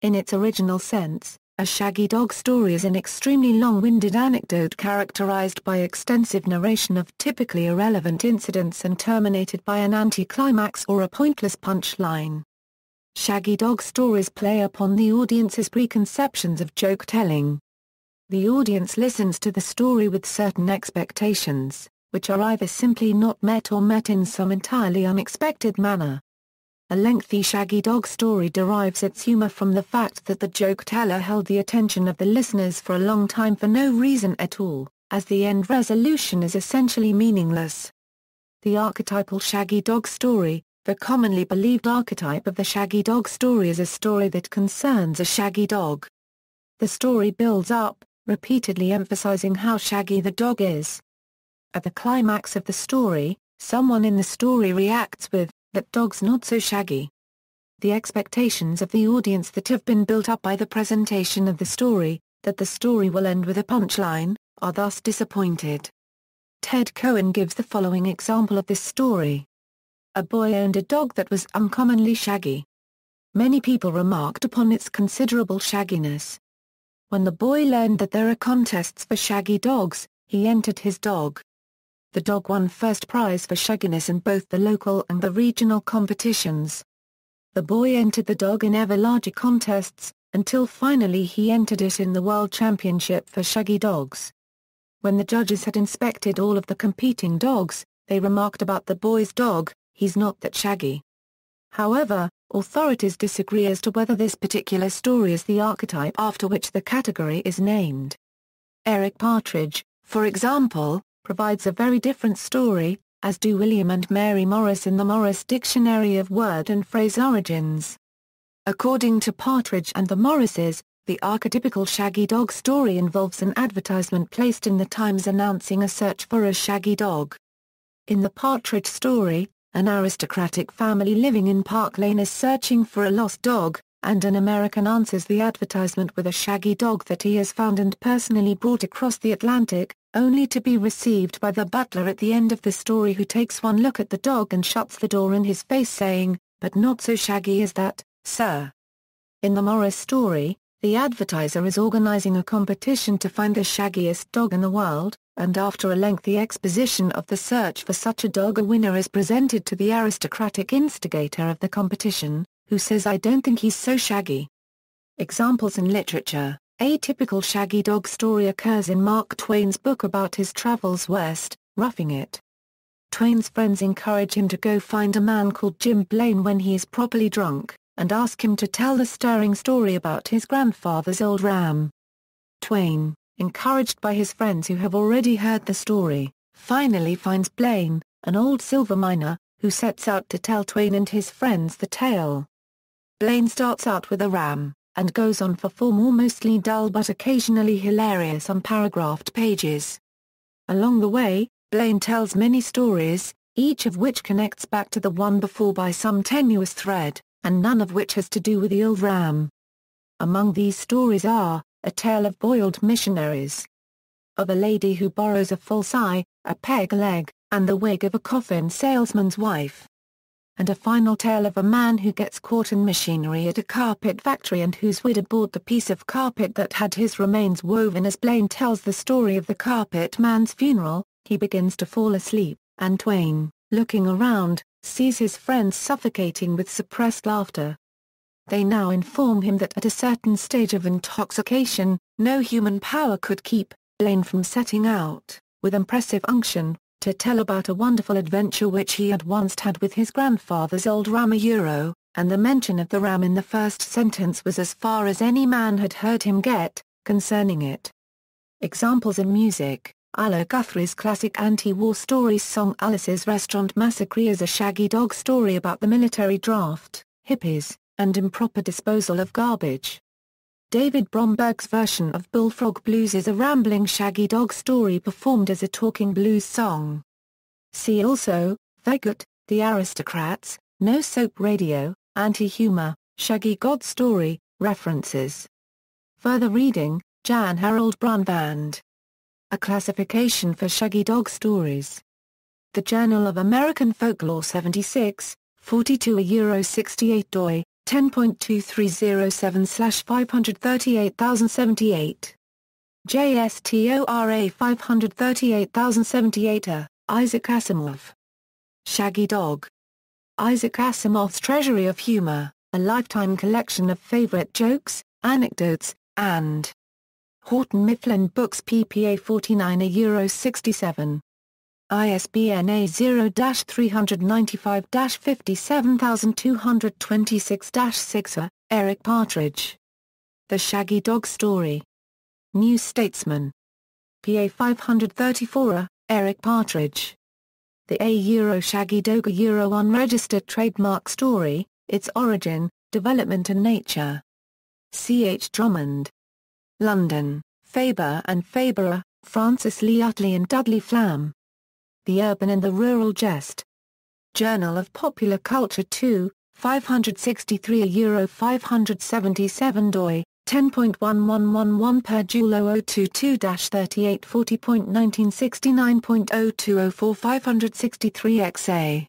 In its original sense, a Shaggy Dog story is an extremely long-winded anecdote characterized by extensive narration of typically irrelevant incidents and terminated by an anticlimax or a pointless punchline. Shaggy Dog stories play upon the audience's preconceptions of joke-telling. The audience listens to the story with certain expectations, which are either simply not met or met in some entirely unexpected manner. A lengthy Shaggy Dog story derives its humor from the fact that the joke-teller held the attention of the listeners for a long time for no reason at all, as the end resolution is essentially meaningless. The archetypal Shaggy Dog story. The commonly believed archetype of the Shaggy Dog story is a story that concerns a shaggy dog. The story builds up, repeatedly emphasizing how shaggy the dog is. At the climax of the story, someone in the story reacts with, "That dog's not so shaggy." The expectations of the audience that have been built up by the presentation of the story, that the story will end with a punchline, are thus disappointed. Ted Cohen gives the following example of this story. A boy owned a dog that was uncommonly shaggy. Many people remarked upon its considerable shagginess. When the boy learned that there are contests for shaggy dogs, he entered his dog. The dog won first prize for shagginess in both the local and the regional competitions. The boy entered the dog in ever larger contests, until finally he entered it in the World Championship for shaggy dogs. When the judges had inspected all of the competing dogs, they remarked about the boy's dog, "He's not that shaggy." However, authorities disagree as to whether this particular story is the archetype after which the category is named. Eric Partridge, for example, provides a very different story, as do William and Mary Morris in the Morris Dictionary of Word and Phrase Origins. According to Partridge and the Morrises, the archetypical Shaggy Dog story involves an advertisement placed in the Times announcing a search for a shaggy dog. In the Partridge story, an aristocratic family living in Park Lane is searching for a lost dog, and an American answers the advertisement with a shaggy dog that he has found and personally brought across the Atlantic, only to be received by the butler at the end of the story, who takes one look at the dog and shuts the door in his face saying, "But not so shaggy as that, sir." In the Morris story, the advertiser is organizing a competition to find the shaggiest dog in the world, and after a lengthy exposition of the search for such a dog, a winner is presented to the aristocratic instigator of the competition, who says, "I don't think he's so shaggy." Examples in literature. A typical shaggy dog story occurs in Mark Twain's book about his travels west, Roughing It. Twain's friends encourage him to go find a man called Jim Blaine when he is properly drunk, and ask him to tell the stirring story about his grandfather's old ram. Twain, encouraged by his friends who have already heard the story, finally finds Blaine, an old silver miner, who sets out to tell Twain and his friends the tale. Blaine starts out with a ram, and goes on for 4 more mostly dull but occasionally hilarious unparagraphed pages. Along the way, Blaine tells many stories, each of which connects back to the one before by some tenuous thread, and none of which has to do with the old ram. Among these stories are, A Tale of Boiled Missionaries, of a Lady Who Borrows a False Eye, a Peg Leg, and the Wig of a Coffin Salesman's Wife, and a final tale of a man who gets caught in machinery at a carpet factory and whose widow bought the piece of carpet that had his remains woven. As Blaine tells the story of the carpet man's funeral, he begins to fall asleep, and Twain, looking around, sees his friends suffocating with suppressed laughter. They now inform him that at a certain stage of intoxication, no human power could keep Blaine from setting out, with impressive unction, to tell about a wonderful adventure which he had once had with his grandfather's old ram Euro, and the mention of the ram in the first sentence was as far as any man had heard him get, concerning it. Examples in music. Ilo Guthrie's classic anti-war story song Alice's Restaurant Massacre is a shaggy dog story about the military draft, hippies, and improper disposal of garbage. David Bromberg's version of Bullfrog Blues is a rambling shaggy dog story performed as a talking blues song. See also, Fagot, The Aristocrats, No Soap Radio, Anti-Humor, Shaggy God Story, References. Further reading, Jan Harold Brunvand. A Classification for Shaggy Dog Stories. The Journal of American Folklore 76, 42 €68 doi, 10.2307/538078. JSTORA 538078. Isaac Asimov. Shaggy Dog. Isaac Asimov's Treasury of Humour, a lifetime collection of favourite jokes, anecdotes, and Houghton Mifflin Books PPA 49 €67. ISBN A0-395-57226-6. Eric Partridge. The Shaggy Dog Story. New Statesman. PA 534. Eric Partridge. The Shaggy Dog unregistered trademark story, its origin, development and nature. C. H. Drummond. London, Faber and Faberer, Francis Lee Utley and Dudley Flam. The Urban and the Rural Jest. Journal of Popular Culture 2, 563 €577 doi, 10.1111 per Julo 022-3840.1969.0204 563 XA.